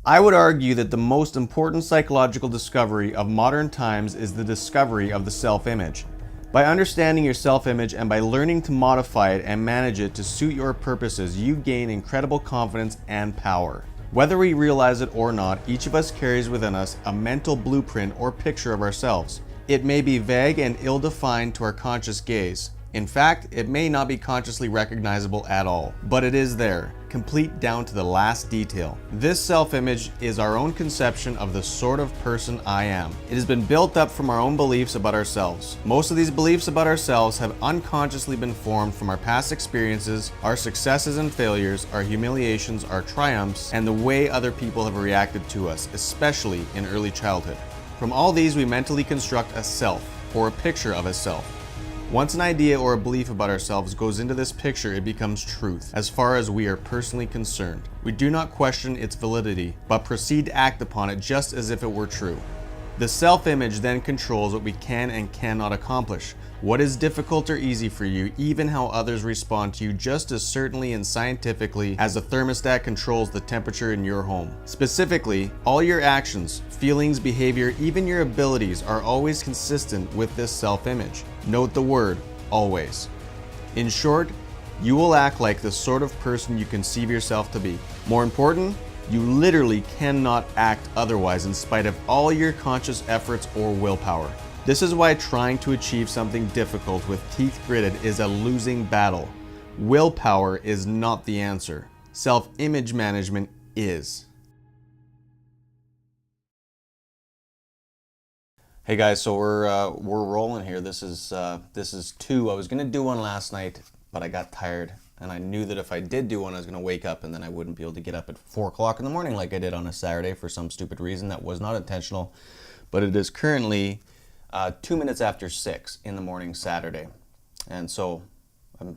I would argue that the most important psychological discovery of modern times is the discovery of the self-image. By understanding your self-image and by learning to modify it and manage it to suit your purposes, you gain incredible confidence and power. Whether we realize it or not, each of us carries within us a mental blueprint or picture of ourselves. It may be vague and ill-defined to our conscious gaze. In fact, it may not be consciously recognizable at all, but it is there, complete down to the last detail. This self-image is our own conception of the sort of person I am. It has been built up from our own beliefs about ourselves. Most of these beliefs about ourselves have unconsciously been formed from our past experiences, our successes and failures, our humiliations, our triumphs, and the way other people have reacted to us, especially in early childhood. From all these, we mentally construct a self, or a picture of a self. Once an idea or a belief about ourselves goes into this picture, it becomes truth, as far as we are personally concerned. We do not question its validity, but proceed to act upon it just as if it were true. The self-image then controls what we can and cannot accomplish, what is difficult or easy for you, even how others respond to you, just as certainly and scientifically as a thermostat controls the temperature in your home. Specifically, all your actions, feelings, behavior, even your abilities are always consistent with this self-image. Note the word, always. In short, you will act like the sort of person you conceive yourself to be. More important, you literally cannot act otherwise in spite of all your conscious efforts or willpower. This is why trying to achieve something difficult with teeth gritted is a losing battle. Willpower is not the answer. Self-image management is. Hey guys, so we're rolling here. This is 2. I was gonna do one last night, but I got tired, and I knew that if I did do one, I was gonna wake up, and then I wouldn't be able to get up at 4 o'clock in the morning like I did on a Saturday for some stupid reason that was not intentional. But it is currently 2 minutes after 6 in the morning Saturday, and so I'm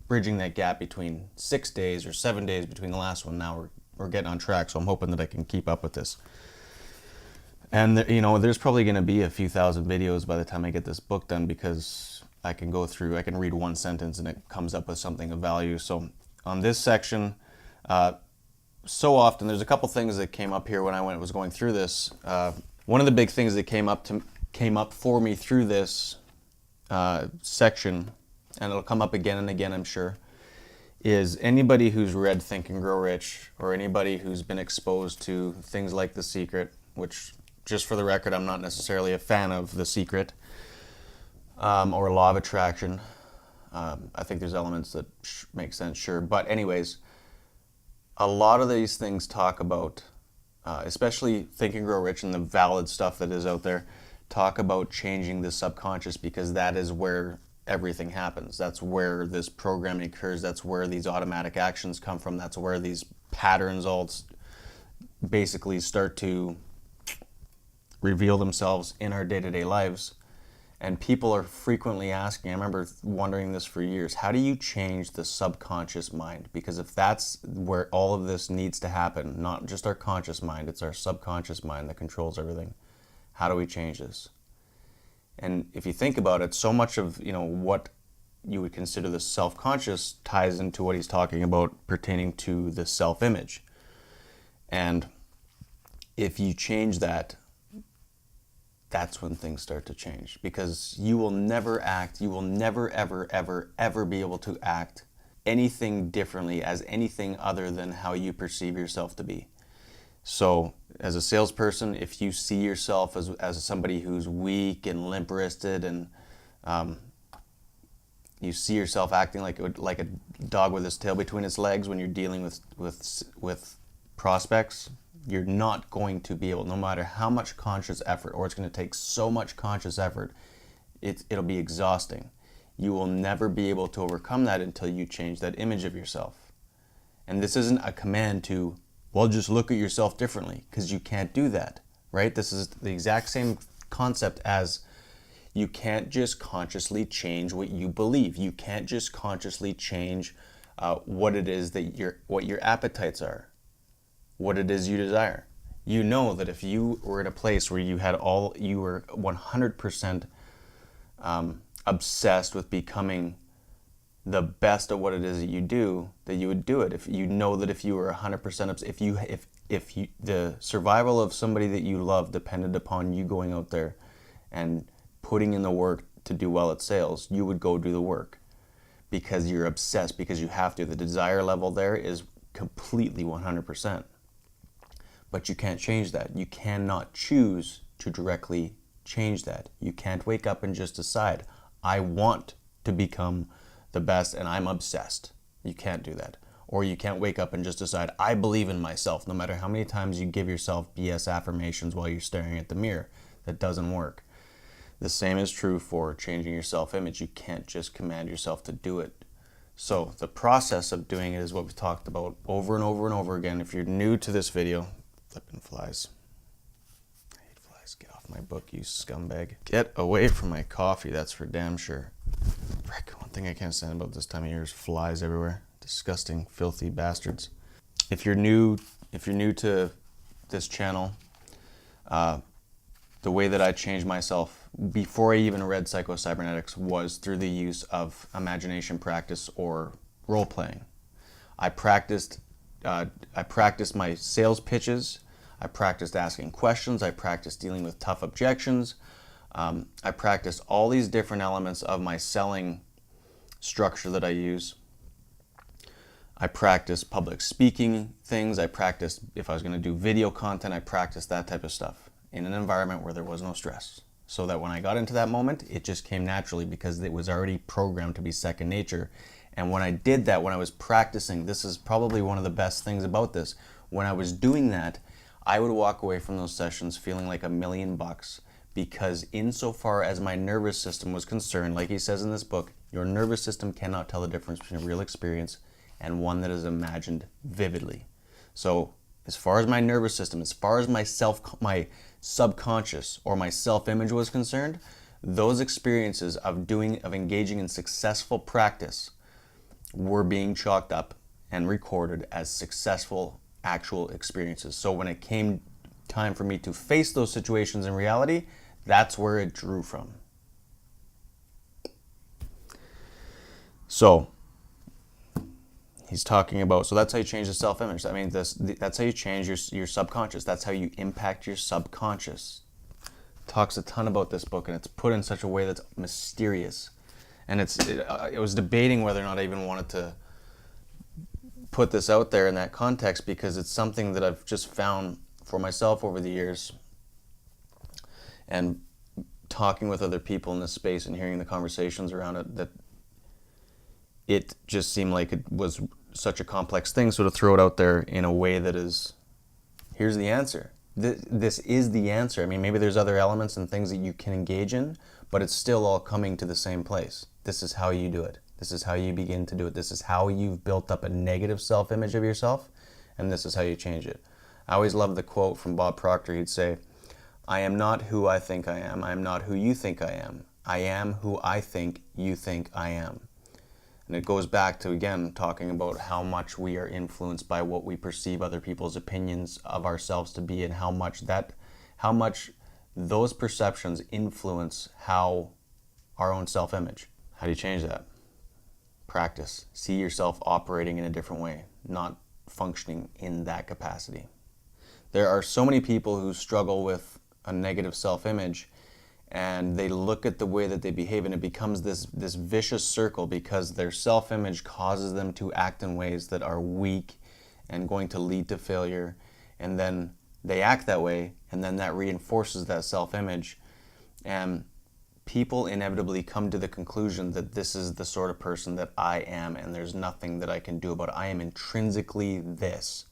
bridging that gap between 6 days or 7 days between the last one. Now we're getting on track, so I'm hoping that I can keep up with this. And there's probably going to be a few thousand videos by the time I get this book done, because I can read one sentence and it comes up with something of value. So on this section, so often there's a couple things that came up here when I was going through this. One of the big things that came up for me through this section, and it'll come up again and again, I'm sure, is anybody who's read Think and Grow Rich, or anybody who's been exposed to things like The Secret, which, just for the record, I'm not necessarily a fan of The Secret, or Law of Attraction. I think there's elements that make sense, sure. But anyways, a lot of these things talk about, especially Think and Grow Rich and the valid stuff that is out there, talk about changing the subconscious, because that is where everything happens. That's where this programming occurs. That's where these automatic actions come from. That's where these patterns all basically start to reveal themselves in our day-to-day lives. And people are frequently asking, I remember wondering this for years, how do you change the subconscious mind? Because if that's where all of this needs to happen, not just our conscious mind, it's our subconscious mind that controls everything. How do we change this? And if you think about it, so much of what you would consider the self-conscious ties into what he's talking about pertaining to the self-image. And if you change that, that's when things start to change, because you will never ever be able to act anything differently as anything other than how you perceive yourself to be. So as a salesperson, if you see yourself as somebody who's weak and limp-wristed, and you see yourself acting like a dog with its tail between its legs when you're dealing with prospects, you're not going to be able, no matter how much conscious effort, or it's going to take so much conscious effort, it'll be exhausting. You will never be able to overcome that until you change that image of yourself. And this isn't a command to, well, just look at yourself differently, because you can't do that, right? This is the exact same concept as you can't just consciously change what you believe. You can't just consciously change what it is that what your appetites are, what it is you desire. You know that if you were in a place where you were 100% obsessed with becoming the best at what it is that you do, that you would do it. If you know that if you were 100%, if the survival of somebody that you love depended upon you going out there and putting in the work to do well at sales, you would go do the work because you're obsessed, because you have to. The desire level there is completely 100%. But you can't change that. You cannot choose to directly change that. You can't wake up and just decide, I want to become the best and I'm obsessed. You can't do that. Or you can't wake up and just decide, I believe in myself, no matter how many times you give yourself BS affirmations while you're staring at the mirror. That doesn't work. The same is true for changing your self-image. You can't just command yourself to do it. So the process of doing it is what we've talked about over and over and over again. If you're new to this video, flipping flies. I hate flies. Get off my book, you scumbag. Get away from my coffee, that's for damn sure. Frick, one thing I can't stand about this time of year is flies everywhere. Disgusting, filthy bastards. If you're new to this channel, the way that I changed myself before I even read Cybernetics was through the use of imagination practice or role playing. I practiced my sales pitches. I practiced asking questions. I practiced dealing with tough objections. I practiced all these different elements of my selling structure that I use. I practiced public speaking things. I practiced, if I was going to do video content, I practiced that type of stuff in an environment where there was no stress. So that when I got into that moment, it just came naturally because it was already programmed to be second nature. And when I did that, when I was practicing, this is probably one of the best things about this. When I was doing that, I would walk away from those sessions feeling like $1,000,000 because insofar as my nervous system was concerned, like he says in this book, your nervous system cannot tell the difference between a real experience and one that is imagined vividly. So as far as my nervous system, as far as my subconscious or my self-image was concerned, those experiences of engaging in successful practice were being chalked up and recorded as successful actual experiences. So when it came time for me to face those situations in reality, that's where it drew from. So he's talking about, so that's how you change the self-image. I mean, that's how you change your subconscious. That's how you impact your subconscious. Talks a ton about this book, and it's put in such a way that's mysterious. And I was debating whether or not I even wanted to put this out there in that context because it's something that I've just found for myself over the years. And talking with other people in this space and hearing the conversations around it, that it just seemed like it was such a complex thing. So to throw it out there in a way that is, here's the answer. This is the answer. I mean, maybe there's other elements and things that you can engage in, but it's still all coming to the same place. This is how you do it. This is how you begin to do it. This is how you've built up a negative self-image of yourself, and this is how you change it. I always love the quote from Bob Proctor. He'd say, I am not who I think I am. I am not who you think I am. I am who I think you think I am. And it goes back to, again, talking about how much we are influenced by what we perceive other people's opinions of ourselves to be, and how much those perceptions influence how our own self-image. How do you change that? Practice. See yourself operating in a different way, not functioning in that capacity. There are so many people who struggle with a negative self-image, and they look at the way that they behave, and it becomes this vicious circle because their self-image causes them to act in ways that are weak and going to lead to failure. And then they act that way, and then that reinforces that self-image. And people inevitably come to the conclusion that this is the sort of person that I am, and there's nothing that I can do about it. I am intrinsically this.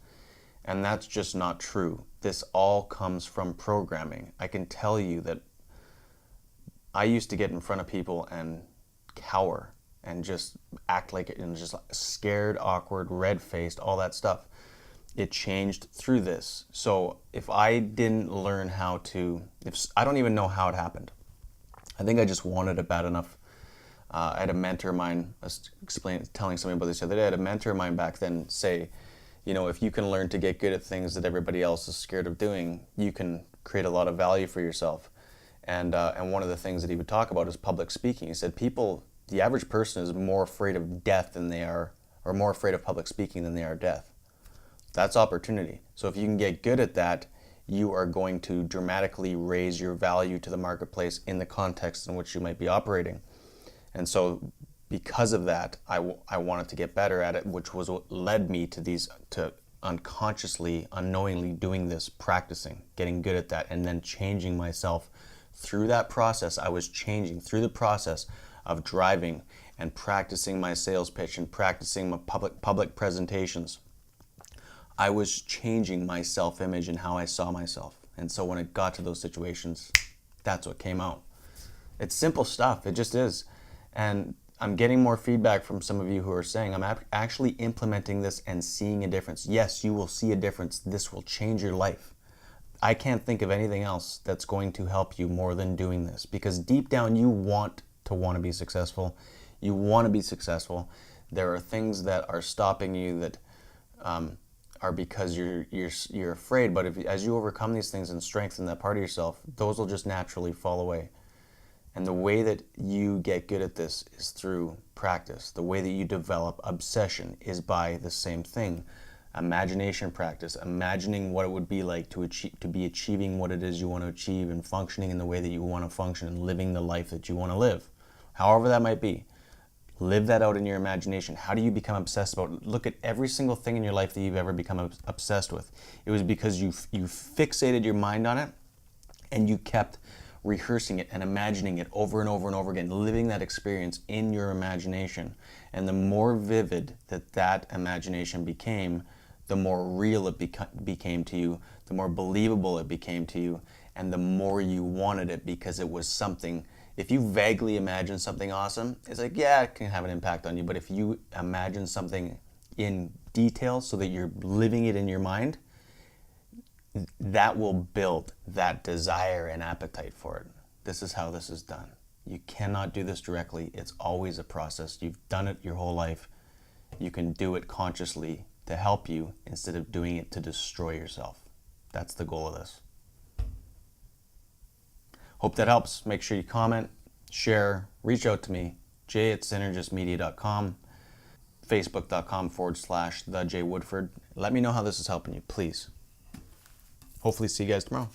And that's just not true. This all comes from programming. I can tell you that I used to get in front of people and cower and just act like it, and just scared, awkward, red-faced, all that stuff. It changed through this. So if I didn't learn how to, I don't even know how it happened. I think I just wanted it bad enough. I had a mentor of mine, I was telling somebody about this the other day, I had a mentor of mine back then say, you know, if you can learn to get good at things that everybody else is scared of doing, you can create a lot of value for yourself. And one of the things that he would talk about is public speaking. He said the average person is more afraid of death than they are, or more afraid of public speaking than they are death. That's opportunity. So if you can get good at that, you are going to dramatically raise your value to the marketplace in the context in which you might be operating. And so because of that, I wanted to get better at it, which was what led me to unconsciously, unknowingly doing this, practicing, getting good at that, and then changing myself through that process. I was changing through the process of driving and practicing my sales pitch and practicing my public presentations. I was changing my self-image and how I saw myself. And so when it got to those situations, that's what came out. It's simple stuff. It just is. And I'm getting more feedback from some of you who are saying, I'm actually implementing this and seeing a difference. Yes, you will see a difference. This will change your life. I can't think of anything else that's going to help you more than doing this, because deep down you want to be successful. You want to be successful. There are things that are stopping you that are because you're afraid. But as you overcome these things and strengthen that part of yourself, those will just naturally fall away. And the way that you get good at this is through practice. The way that you develop obsession is by the same thing. Imagination practice, imagining what it would be like to be achieving what it is you want to achieve and functioning in the way that you want to function and living the life that you want to live. However that might be. Live that out in your imagination. How do you become obsessed about it? Look at every single thing in your life that you've ever become obsessed with. It was because you fixated your mind on it and you kept rehearsing it and imagining it over and over and over again, living that experience in your imagination. And the more vivid that imagination became, the more real it became to you, the more believable it became to you, and the more you wanted it, because it was something. If you vaguely imagine something awesome, it's like, yeah, it can have an impact on you. But if you imagine something in detail so that you're living it in your mind, that will build that desire and appetite for it. This is how this is done. You cannot do this directly. It's always a process. You've done it your whole life. You can do it consciously to help you instead of doing it to destroy yourself. That's the goal of this. Hope that helps. Make sure you comment, share, reach out to me, jay@synergistmedia.com, facebook.com/thejaywoodford. Let me know how this is helping you, please. Hopefully see you guys tomorrow.